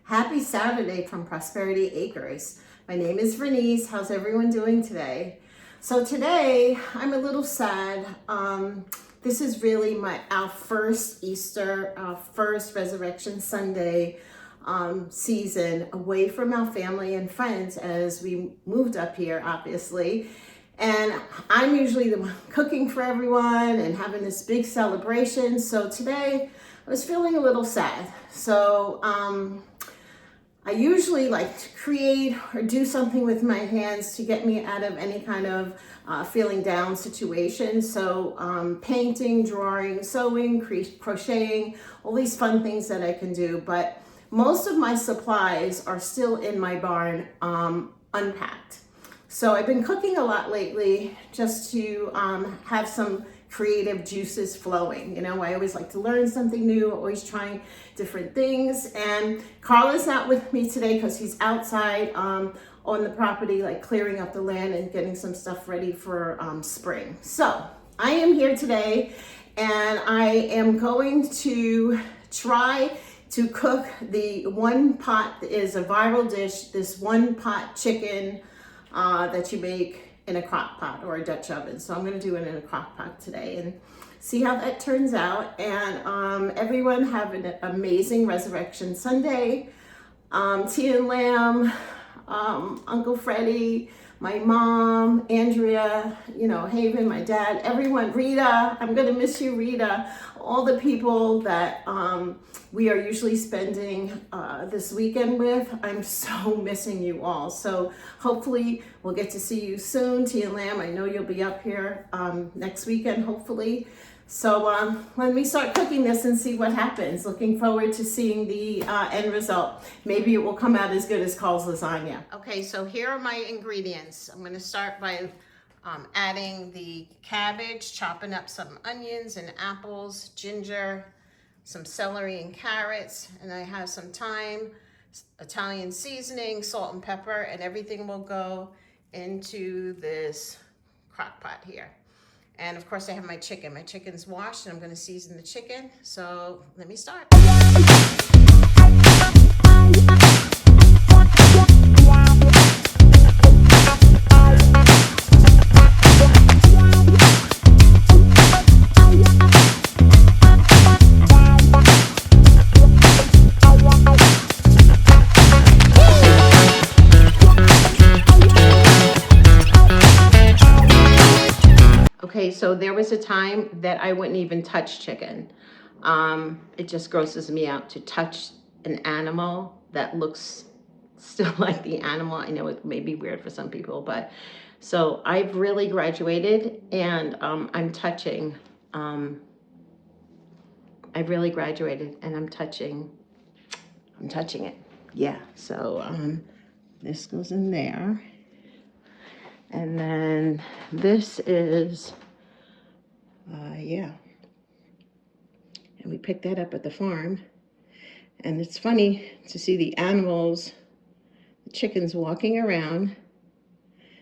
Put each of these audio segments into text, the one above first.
Happy Saturday from Prosperity Acres. My name is Vernice. How's everyone doing today? So today I'm a little sad. This is really our first Easter, our first Resurrection Sunday season away from our family and friends as we moved up here, obviously. And I'm usually the one cooking for everyone and having this big celebration. So today I was feeling a little sad. So I usually like to create or do something with my hands to get me out of any kind of feeling down situation. So painting, drawing, sewing, crocheting, all these fun things that I can do. But most of my supplies are still in my barn, unpacked. So I've been cooking a lot lately just to have some creative juices flowing. You know, I always like to learn something new, always trying different things. And Carl is not with me today because he's outside on the property, like clearing up the land and getting some stuff ready for spring. So I am here today and I am going to try to cook the one pot is a viral dish, this one pot chicken that you make in a crock pot or a Dutch oven. So I'm going to do it in a crock pot today and see how that turns out. And everyone have an amazing Resurrection Sunday. Tia and Lamb, Uncle Freddie, my mom, Andrea, you know, Haven, my dad, everyone, Rita, I'm going to miss you, Rita, all the people that we are usually spending this weekend with. I'm so missing you all. So hopefully we'll get to see you soon. Tia and Lamb, I know you'll be up here next weekend, hopefully. So let me start cooking this and see what happens. Looking forward to seeing the end result. Maybe it will come out as good as Carl's lasagna. Okay, so here are my ingredients. I'm gonna start by adding the cabbage, chopping up some onions and apples, ginger, some celery and carrots, and I have some thyme, Italian seasoning, salt and pepper, and everything will go into this crock pot here. And of course I have my chicken. My chicken's washed and I'm gonna season the chicken. So let me start. Okay, so there was a time that I wouldn't even touch chicken. It just grosses me out to touch an animal that looks still like the animal. I know it may be weird for some people, but so I've really graduated and I'm touching. I've really graduated and I'm touching it. Yeah, so this goes in there. And then this is, yeah. And we picked that up at the farm. And it's funny to see the animals, the chickens walking around.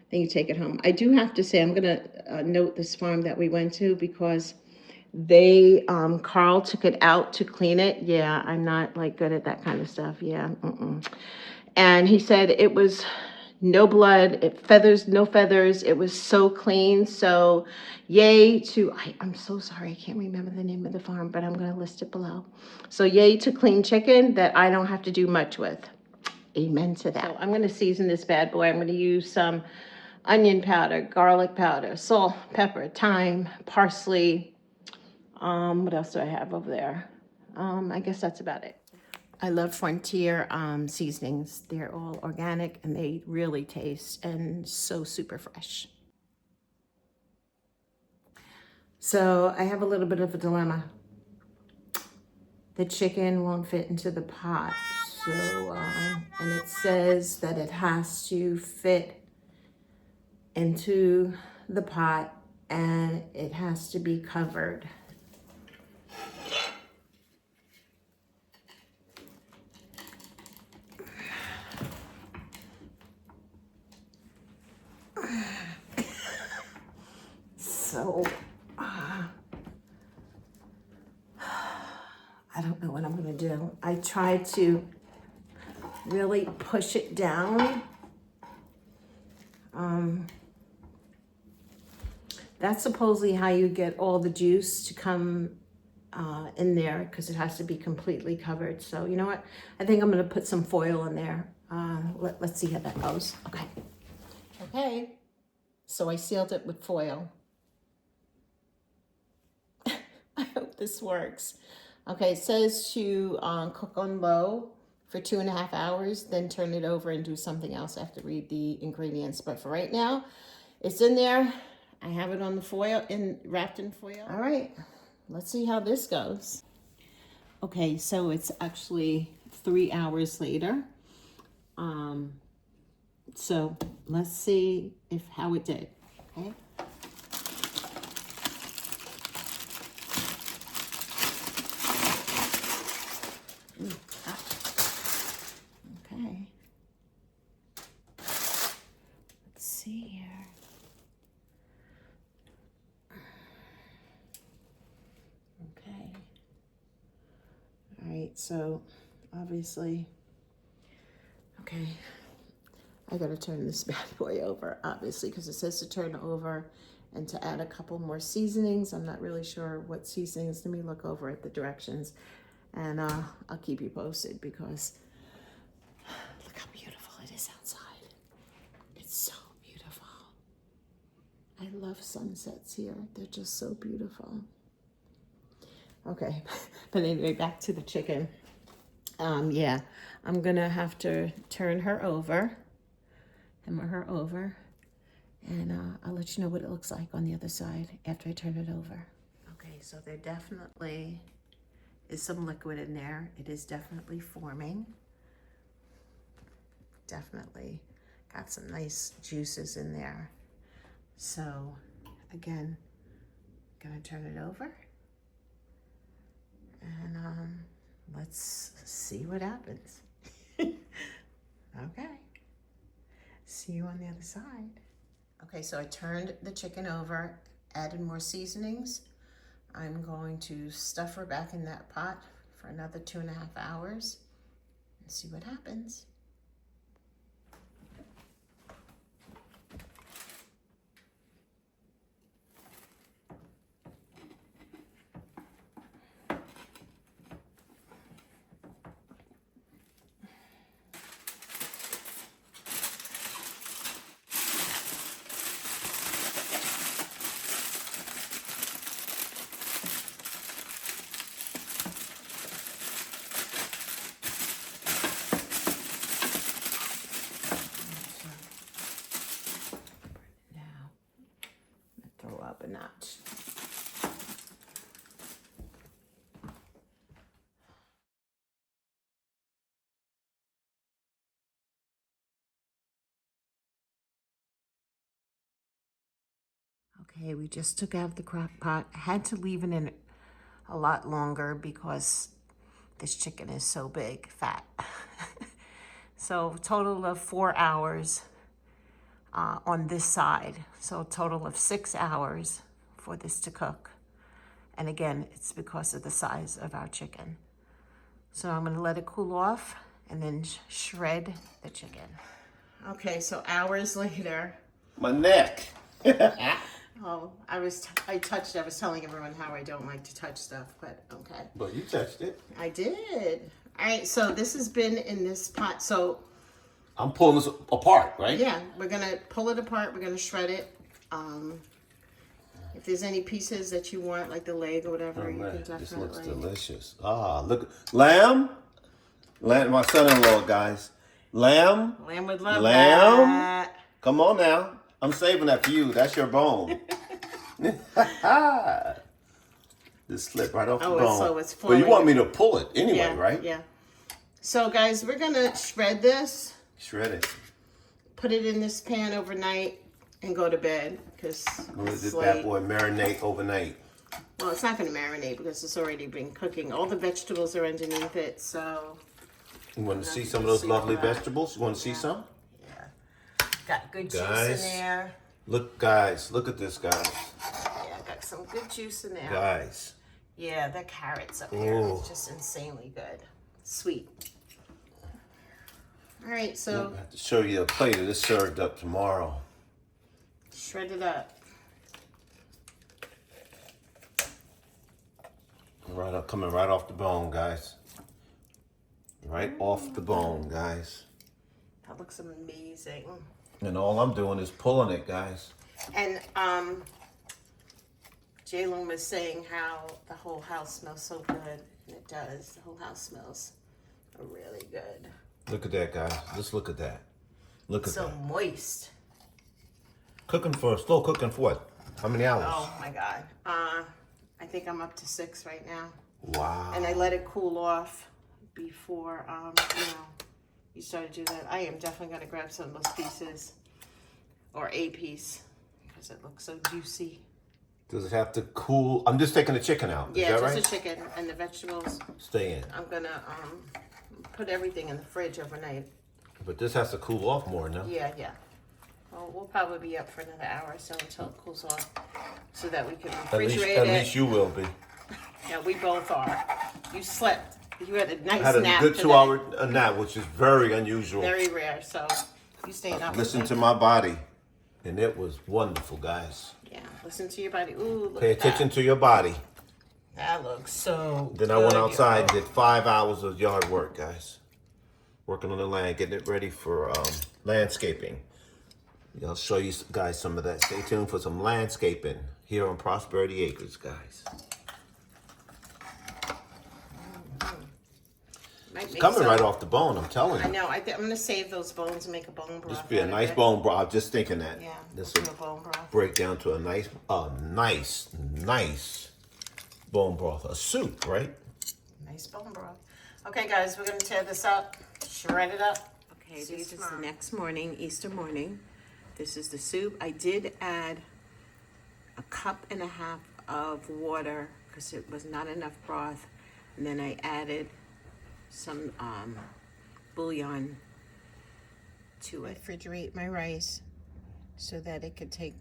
Then you take it home. I do have to say, I'm going to note this farm that we went to because they, Carl took it out to clean it. Yeah, I'm not like good at that kind of stuff. Yeah. And he said it was no blood, no feathers. It was so clean. So yay to, I'm so sorry. I can't remember the name of the farm, but I'm going to list it below. So yay to clean chicken that I don't have to do much with. Amen to that. So I'm going to season this bad boy. I'm going to use some onion powder, garlic powder, salt, pepper, thyme, parsley. What else do I have over there? I guess that's about it. I love Frontier seasonings. They're all organic and they really taste and so super fresh. So I have a little bit of a dilemma. The chicken won't fit into the pot. So, and it says that it has to fit into the pot and it has to be covered. So, I don't know what I'm gonna do. I tried to really push it down. That's supposedly how you get all the juice to come in there, because it has to be completely covered. So you know what? I think I'm going to put some foil in there. Let's see how that goes. Okay. Okay. So I sealed it with foil. I hope this works. Okay, it says to cook on low for 2.5 hours, then turn it over and do something else. I have to read the ingredients. But for right now, it's in there. I have it on the foil, wrapped in foil. All right, let's see how this goes. Okay, so it's actually 3 hours later. So let's see how it did. Okay. Okay. Let's see here. Okay. All right, so obviously, okay, I gotta turn this bad boy over, obviously, because it says to turn over and to add a couple more seasonings. I'm not really sure what seasonings. Let me look over at the directions, and I'll keep you posted, because look how beautiful it is outside. It's so beautiful. I love sunsets here. They're just so beautiful. Okay, but anyway, back to the chicken. Yeah, I'm gonna have to turn her over, hammer her over, and I'll let you know what it looks like on the other side after I turn it over. Okay, so there definitely is some liquid in there. It is definitely forming. Definitely got some nice juices in there. So again, gonna turn it over, and let's see what happens. Okay, see you on the other side. Okay, so I turned the chicken over, added more seasonings. I'm going to stuff her back in that pot for another 2.5 hours and see what happens. A notch. Okay, we just took out the crock pot. I had to leave it in a lot longer because this chicken is so big, fat. So total of 4 hours on this side. So a total of 6 hours for this to cook. And again, it's because of the size of our chicken. So I'm gonna let it cool off and then shred the chicken. Okay, so hours later. My neck. Oh, I was telling everyone how I don't like to touch stuff, but okay. But you touched it. I did. All right, so this has been in this pot. So I'm pulling this apart, right? yeah, we're gonna pull it apart. We're gonna shred it. If there's any pieces that you want, like the leg or whatever, you can definitely. This looks delicious. Ah, look, lamb, my son-in-law, guys, lamb Lamb would love lamb. that. Come on now, I'm saving that for you. That's your bone. This slip right off the bone. So it's but you want me to pull it anyway, right? Yeah. So guys, we're gonna shred this. Shred it. Put it in this pan overnight and go to bed, because Let this bad boy marinate overnight. Well, it's not going to marinate because it's already been cooking. All the vegetables are underneath it, so. You want to see some of those lovely vegetables? You want to see some? Yeah. Got good juice in there. Look, guys, look at this, guys. Yeah, got some good juice in there. Guys. Yeah, the carrots up here. It's just insanely good. Sweet. All right, so I have to show you a plate of this served up tomorrow. shred it up. Right up, coming right off the bone, guys. Right off the bone, guys. That looks amazing. And all I'm doing is pulling it, guys. And Jalen was saying how the whole house smells so good. And it does. The whole house smells really good. Look at that, guys. Just look at that. Look at So that. moist. Still cooking for what? How many hours? Oh my God. I think I'm up to 6 right now. Wow. And I let it cool off before, you start to do that. I am definitely going to grab some of those pieces, or a piece, because it looks so juicy. Does it have to cool? I'm just taking the chicken out. Is Yeah, that just right? the chicken and the vegetables. Stay in. I'm going to put everything in the fridge overnight. But this has to cool off more, no? Yeah. Well, we'll probably be up for another hour or so until it cools off, so that we can refrigerate At least you will be. Yeah, we both are. You slept. You had a nice I had a nap good today. 2-hour nap, which is very unusual. Very rare, so you stayed up. Listen to my body, and it was wonderful, guys. Yeah, listen to your body. Ooh, look Pay at attention to your body. That looks so Then I went good, outside and y'all. did 5 hours of yard work, guys. Working on the land, getting it ready for landscaping. I'll show you guys some of that. Stay tuned for some landscaping here on Prosperity Acres, guys. It's coming right off the bone, I'm telling I you. know. I'm going to save those bones and make a bone broth. This be a out of nice it. bone broth. I was just thinking that. Yeah, This do will a bone broth. break down to a nice bone broth. A soup, right? Nice bone broth. Okay, guys, we're going to tear this up, shred it up. Okay, See this you is the tomorrow. next morning, Easter morning. This is the soup. I did add 1.5 cups of water because it was not enough broth. And then I added some bouillon to it. Refrigerate my rice so that it could take,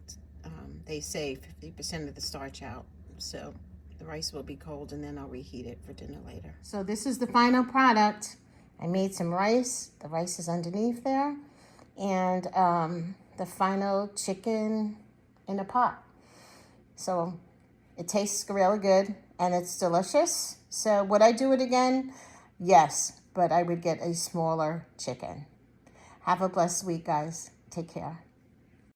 they say, 50% of the starch out. So the rice will be cold and then I'll reheat it for dinner later. So this is the final product. I made some rice. The rice is underneath there. And the final chicken in a pot. So it tastes really good and it's delicious. So would I do it again? Yes, but I would get a smaller chicken. Have a blessed week, guys. Take care.